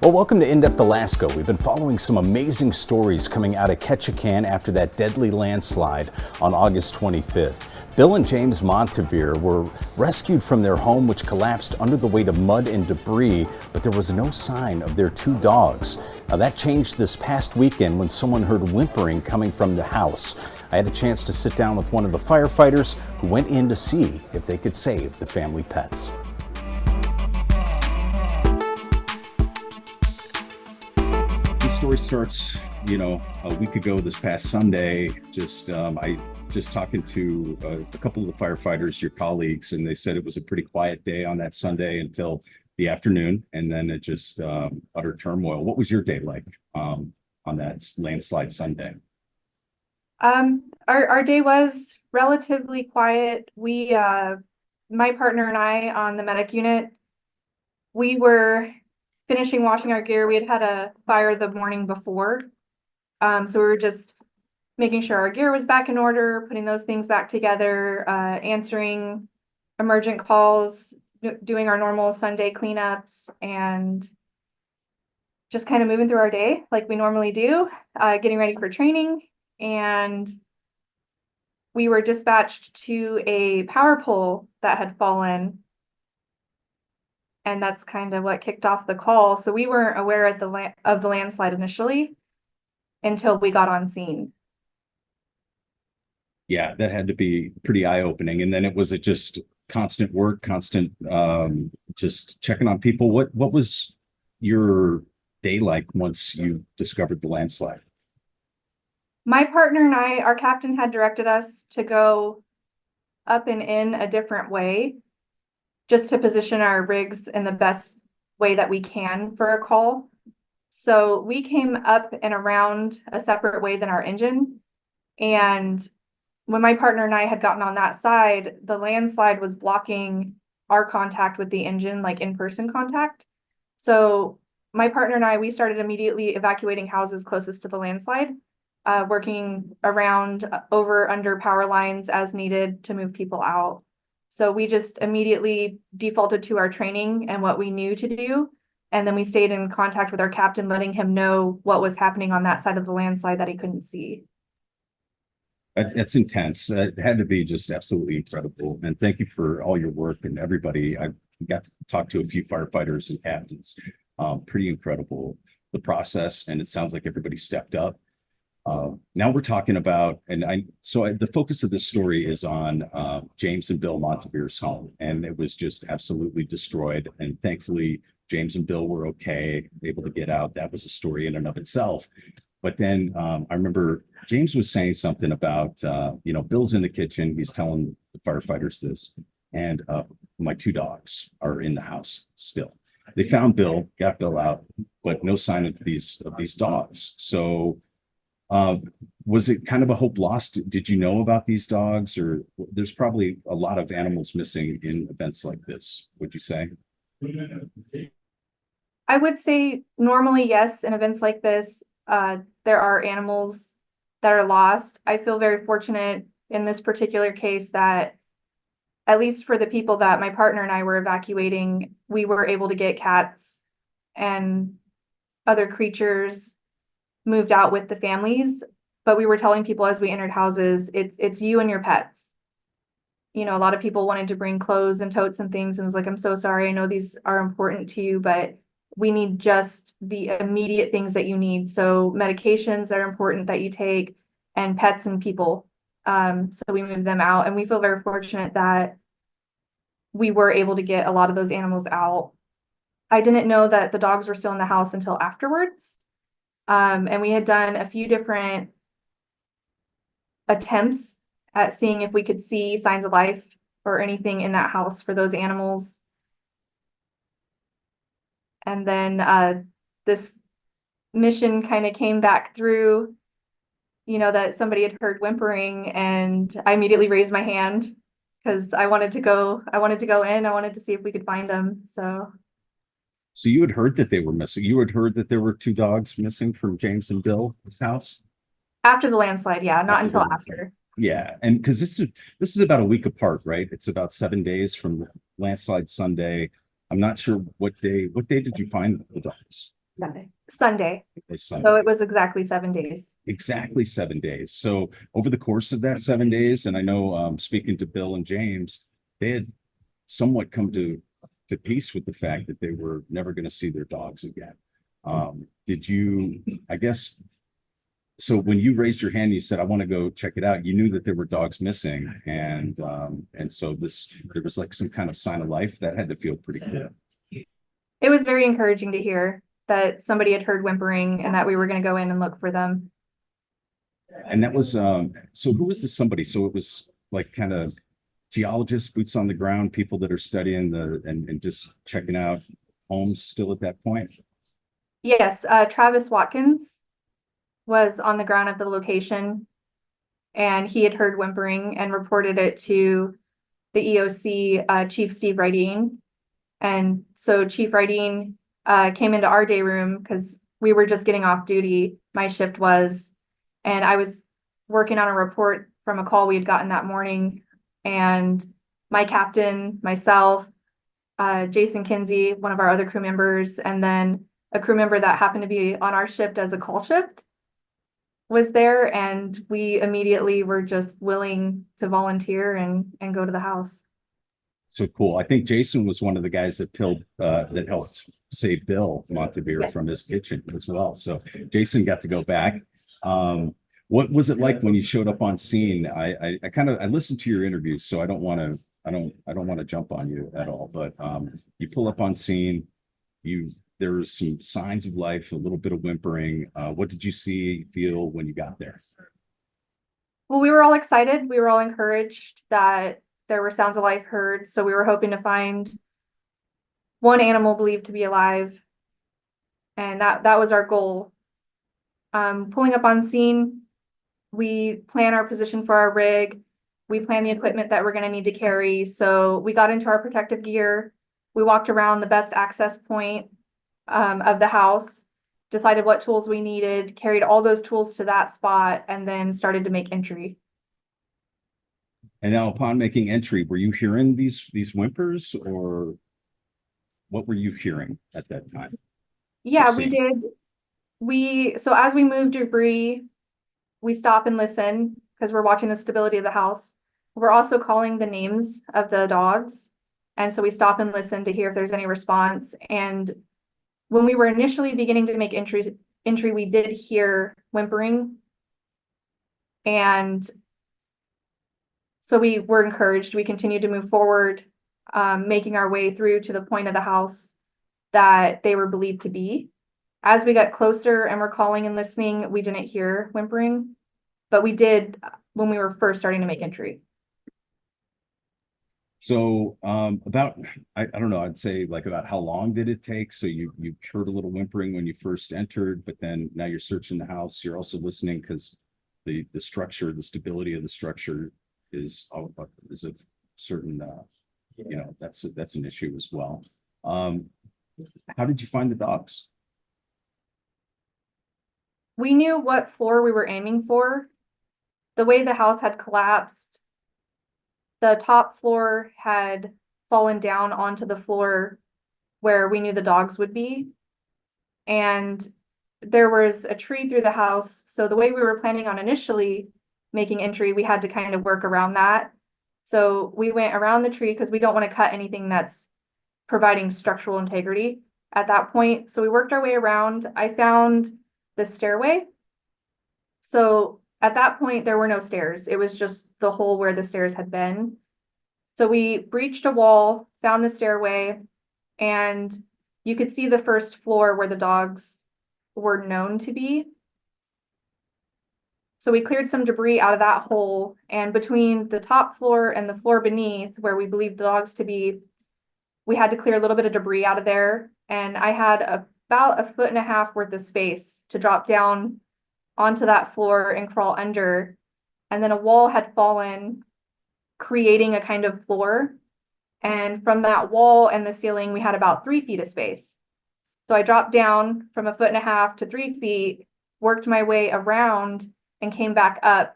Well, welcome to In-Depth Alaska. We've been following some amazing stories coming out of Ketchikan after that deadly landslide on August 25th. Bill and James Montiver were rescued from their home, which collapsed under the weight of mud and debris, but there was no sign of their two dogs. Now, that changed this past weekend when someone heard whimpering coming from the house. I had a chance to sit down with one of the firefighters who went in to see if they could save the family pets. Story starts, a week ago this past Sunday. I just talking to a couple of the firefighters, your colleagues, and they said it was a pretty quiet day on that Sunday until the afternoon, and then it just utter turmoil. What was your day like on that landslide Sunday? Our day was relatively quiet. My partner and I on the medic unit, we were finishing washing our gear. We had a fire the morning before. So we were just making sure our gear was back in order, putting those things back together, answering emergent calls, doing our normal Sunday cleanups, and just kind of moving through our day like we normally do, getting ready for training. And we were dispatched to a power pole that had fallen. And that's kind of what kicked off the call. So we weren't aware of the landslide initially until we got on scene. Yeah, that had to be pretty eye-opening. And then was it just constant work, constant just checking on people? What was your day like once you discovered the landslide? My partner and I, our captain had directed us to go up and in a different way, just to position our rigs in the best way that we can for a call. So we came up and around a separate way than our engine. And when my partner and I had gotten on that side, the landslide was blocking our contact with the engine, like in-person contact. So my partner and I, we started immediately evacuating houses closest to the landslide, working around, over, under power lines as needed to move people out. So we just immediately defaulted to our training and what we knew to do. And then we stayed in contact with our captain, letting him know what was happening on that side of the landslide that he couldn't see. That's intense. It had to be just absolutely incredible. And thank you for all your work and everybody. I got to talk to a few firefighters and captains. Pretty incredible, the process. And it sounds like everybody stepped up. Now we're talking about, the focus of this story is on James and Bill Montiver's home, and it was just absolutely destroyed. And thankfully, James and Bill were okay, able to get out. That was a story in and of itself. But then I remember James was saying something about, Bill's in the kitchen. He's telling the firefighters this, and my two dogs are in the house still. They found Bill, got Bill out, but no sign of these dogs. So was it kind of a hope lost? Did you know about these dogs? Or there's probably a lot of animals missing in events like this, would you say? I would say normally, yes, in events like this, there are animals that are lost. I feel very fortunate in this particular case that, at least for the people that my partner and I were evacuating, we were able to get cats and other creatures moved out with the families. But we were telling people as we entered houses, it's you and your pets. A lot of people wanted to bring clothes and totes and things, and was like, I'm so sorry, I know these are important to you, but we need just the immediate things that you need. So medications that are important that you take, and pets and people. So we moved them out, and we feel very fortunate that we were able to get a lot of those animals out. I didn't know that the dogs were still in the house until afterwards. And we had done a few different attempts at seeing if we could see signs of life or anything in that house for those animals. And then this mission kind of came back through, that somebody had heard whimpering, and I immediately raised my hand because I wanted to go in. I wanted to see if we could find them. So you had heard that they were missing. You had heard that there were two dogs missing from James and Bill's house? After the landslide, yeah, not until after. Yeah, and because this is about a week apart, right? It's about 7 days from the landslide Sunday. I'm not sure what day did you find the dogs? Sunday. It was So Sunday. it was exactly 7 days. Exactly 7 days. So over the course of that 7 days, and I know speaking to Bill and James, they had somewhat come to peace with the fact that they were never going to see their dogs again. Did you, I guess, so when you raised your hand, you said, I want to go check it out. You knew that there were dogs missing. And so there was like some kind of sign of life that had to feel pretty good. It was very encouraging to hear that somebody had heard whimpering and that we were going to go in and look for them. And that was, so who was this somebody? So it was like kind of geologists, boots on the ground, people that are studying and just checking out homes still at that point. Yes, Travis Watkins was on the ground at the location, and he had heard whimpering and reported it to the EOC, Chief Steve Rydeen. And so Chief Rydeen came into our day room because we were just getting off duty. My shift was, and I was working on a report from a call we had gotten that morning. And my captain, myself, Jason Kinsey, one of our other crew members, and then a crew member that happened to be on our shift as a call shift was there, and we immediately were just willing to volunteer and go to the house. So cool. I think Jason was one of the guys that that helped save Bill Montiver Yes. from his kitchen as well. So Jason got to go back. What was it like when you showed up on scene? I listened to your interview, so I don't want to jump on you at all, but you pull up on scene, there's some signs of life, a little bit of whimpering. What did you feel when you got there? Well, we were all excited. We were all encouraged that there were sounds of life heard. So we were hoping to find one animal believed to be alive. And that was our goal. Pulling up on scene, we plan our position for our rig. We plan the equipment that we're going to need to carry. So we got into our protective gear. We walked around the best access point of the house, decided what tools we needed, carried all those tools to that spot, and then started to make entry. And now upon making entry, were you hearing these whimpers, or what were you hearing at that time? Yeah, we did. So as we move debris, we stop and listen because we're watching the stability of the house. We're also calling the names of the dogs. And so we stop and listen to hear if there's any response. And when we were initially beginning to make entry, we did hear whimpering. And so we were encouraged. We continued to move forward, making our way through to the point of the house that they were believed to be. As we got closer and were calling and listening, we didn't hear whimpering, but we did when we were first starting to make entry. So about, I don't know, I'd say like about how long did it take? So you heard a little whimpering when you first entered, but then now you're searching the house. You're also listening because the structure, the stability of the structure is a certain, that's an issue as well. How did you find the dogs? We knew what floor we were aiming for. The way the house had collapsed, the top floor had fallen down onto the floor where we knew the dogs would be. And there was a tree through the house. So the way we were planning on initially making entry, we had to kind of work around that. So we went around the tree because we don't want to cut anything that's providing structural integrity at that point. So we worked our way around. I found the stairway. So at that point, there were no stairs. It was just the hole where the stairs had been. So we breached a wall, found the stairway, and you could see the first floor where the dogs were known to be. So we cleared some debris out of that hole, and between the top floor and the floor beneath where we believed the dogs to be, we had to clear a little bit of debris out of there. And I had about 1.5 feet worth of space to drop down onto that floor and crawl under. And then a wall had fallen, creating a kind of floor. And from that wall and the ceiling, we had about 3 feet of space. So I dropped down from 1.5 feet to 3 feet, worked my way around, and came back up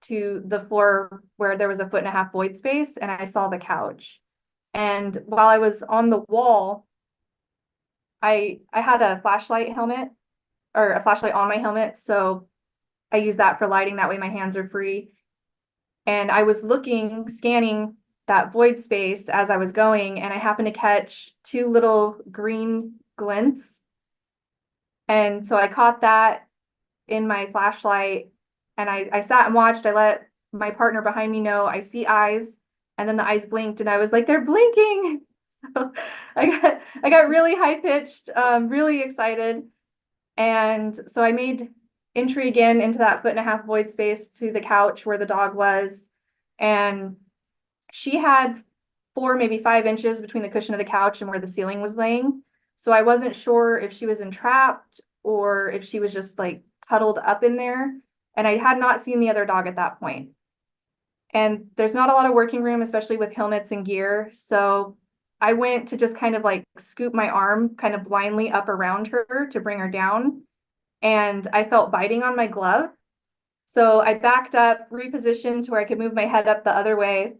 to the floor where there was 1.5 feet void space, and I saw the couch. And while I was on the wall, I had a flashlight helmet or a flashlight on my helmet, so I use that for lighting. That way my hands are free. And I was scanning that void space as I was going, and I happened to catch two little green glints. And so I caught that in my flashlight, and I sat and watched. I let my partner behind me know I see eyes, and then the eyes blinked, and I was like, they're blinking. So I got really high pitched, really excited. And so I made entry again into that 1.5 foot void space to the couch where the dog was. And she had 4, maybe 5 inches between the cushion of the couch and where the ceiling was laying. So I wasn't sure if she was entrapped or if she was just like cuddled up in there. And I had not seen the other dog at that point. And there's not a lot of working room, especially with helmets and gear. So I went to just kind of like scoop my arm kind of blindly up around her to bring her down. And I felt biting on my glove. So I backed up, repositioned to where I could move my head up the other way.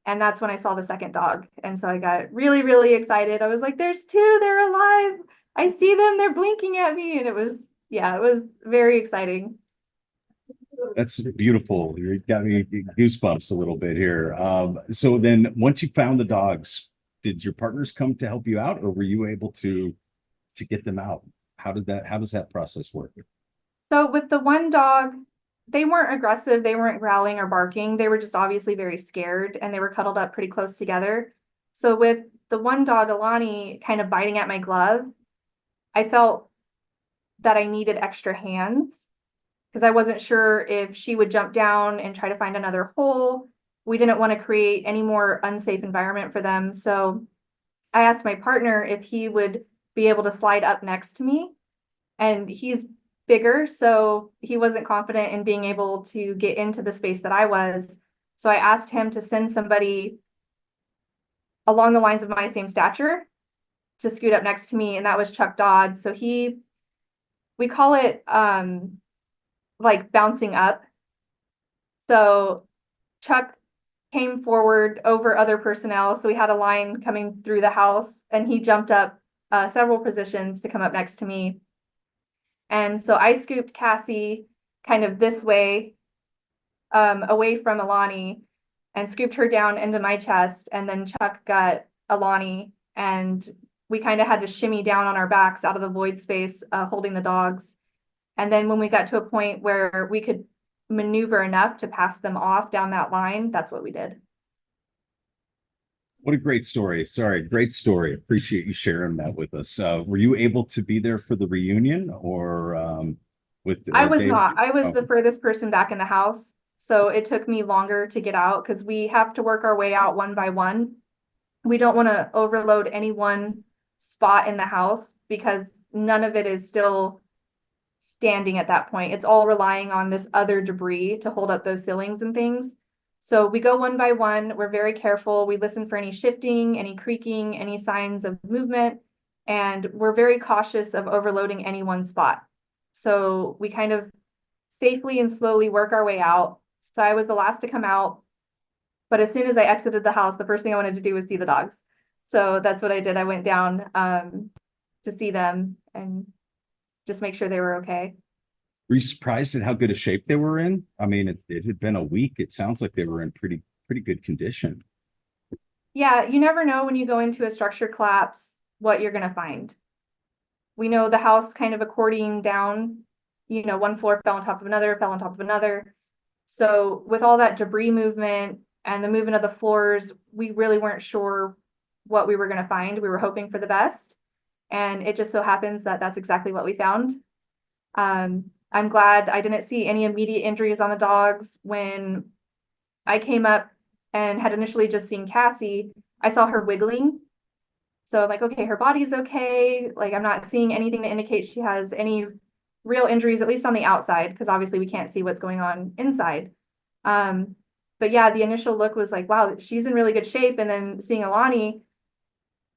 And that's when I saw the second dog. And so I got really, really excited. I was like, there's two, they're alive. I see them, they're blinking at me. And it was very exciting. That's beautiful. You got me goosebumps a little bit here. So then once you found the dogs, did your partners come to help you out, or were you able to get them out? How does that process work? So with the one dog, they weren't aggressive, they weren't growling or barking. They were just obviously very scared and they were cuddled up pretty close together. So with the one dog, Alani, kind of biting at my glove, I felt that I needed extra hands because I wasn't sure if she would jump down and try to find another hole. We didn't want to create any more unsafe environment for them. So I asked my partner if he would be able to slide up next to me, and he's bigger, so he wasn't confident in being able to get into the space that I was. So I asked him to send somebody along the lines of my same stature to scoot up next to me, and that was Chuck Dodd. So we call it like bouncing up. So Chuck came forward over other personnel. So we had a line coming through the house, and he jumped up several positions to come up next to me. And so I scooped Cassie kind of this way, away from Alani, and scooped her down into my chest. And then Chuck got Alani, and we kind of had to shimmy down on our backs out of the void space, holding the dogs. And then when we got to a point where we could maneuver enough to pass them off down that line, that's what we did. What a great story. Sorry, great story. Appreciate you sharing that with us. Were you able to be there for the reunion, or with I was Dave? not. I was Oh, the furthest person back in the house. So it took me longer to get out because we have to work our way out one by one. We don't want to overload any one spot in the house because none of it is still standing at that point. It's all relying on this other debris to hold up those ceilings and things. So we go one by one. We're very careful. We listen for any shifting, any creaking, any signs of movement, and we're very cautious of overloading any one spot. So we kind of safely and slowly work our way out. So I was the last to come out, but as soon as I exited the house, the first thing I wanted to do was see the dogs. So that's what I did. I went down to see them and just make sure they were okay. were you surprised at how good a shape they were in? I mean, it had been a week. It sounds like they were in pretty good condition. Yeah, you never know when you go into a structure collapse what you're going to find. We know the house kind of accordioning down, one floor fell on top of another, fell on top of another. So with all that debris movement and the movement of the floors, we really weren't sure what we were going to find. We were hoping for the best. And it just so happens that that's exactly what we found. I'm glad I didn't see any immediate injuries on the dogs. When I came up and had initially just seen Cassie, I saw her wiggling. So I'm like, okay, her body's okay. Like, I'm not seeing anything to indicate she has any real injuries, at least on the outside, because obviously we can't see what's going on inside. But yeah, the initial look was like, wow, she's in really good shape. And then seeing Alani,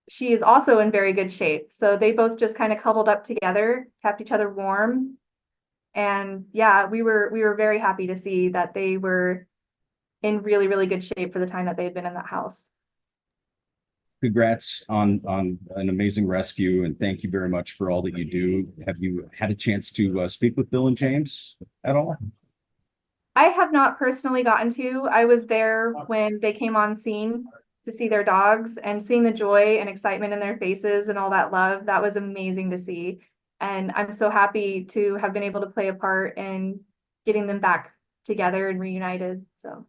she is also in very good shape. So they both just kind of cuddled up together, kept each other warm. And yeah, we were very happy to see that they were in really, really good shape for the time that they had been in that house. congrats on an amazing rescue, and thank you very much for all that you do. Have you had a chance to speak with Bill and James at all? I have not personally gotten to. I was there when they came on scene to see their dogs, and seeing the joy and excitement in their faces and all that love. That was amazing to see. And I'm so happy to have been able to play a part in getting them back together and reunited. So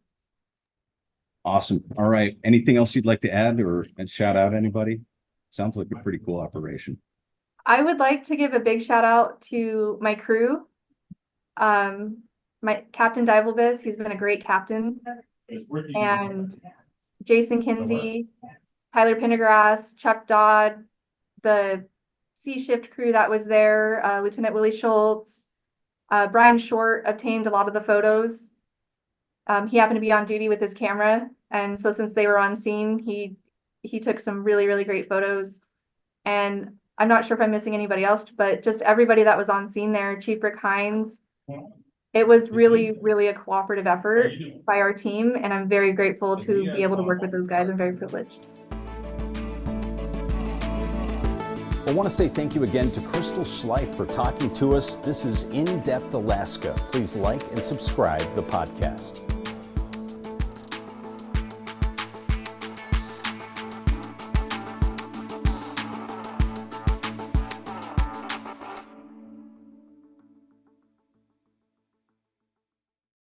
Awesome. All right. Anything else you'd like to add or and shout out anybody? Sounds like a pretty cool operation. I would like to give a big shout out to my crew. My Captain Divelvis, he's been a great captain. And Jason Kinsey, Tyler Pendergrass, Chuck Dodd, the C shift crew that was there, Lieutenant Willie Schultz, Brian Short obtained a lot of the photos. He happened to be on duty with his camera, and so since they were on scene, he took some really, really great photos. And I'm not sure if I'm missing anybody else, but just everybody that was on scene there, Chief Rick Hines. It was really, really a cooperative effort by our team, and I'm very grateful to be able to work with those guys. I'm very privileged. I want to say thank you again to Crystal Schleif for talking to us. This is In Depth Alaska. Please like and subscribe the podcast.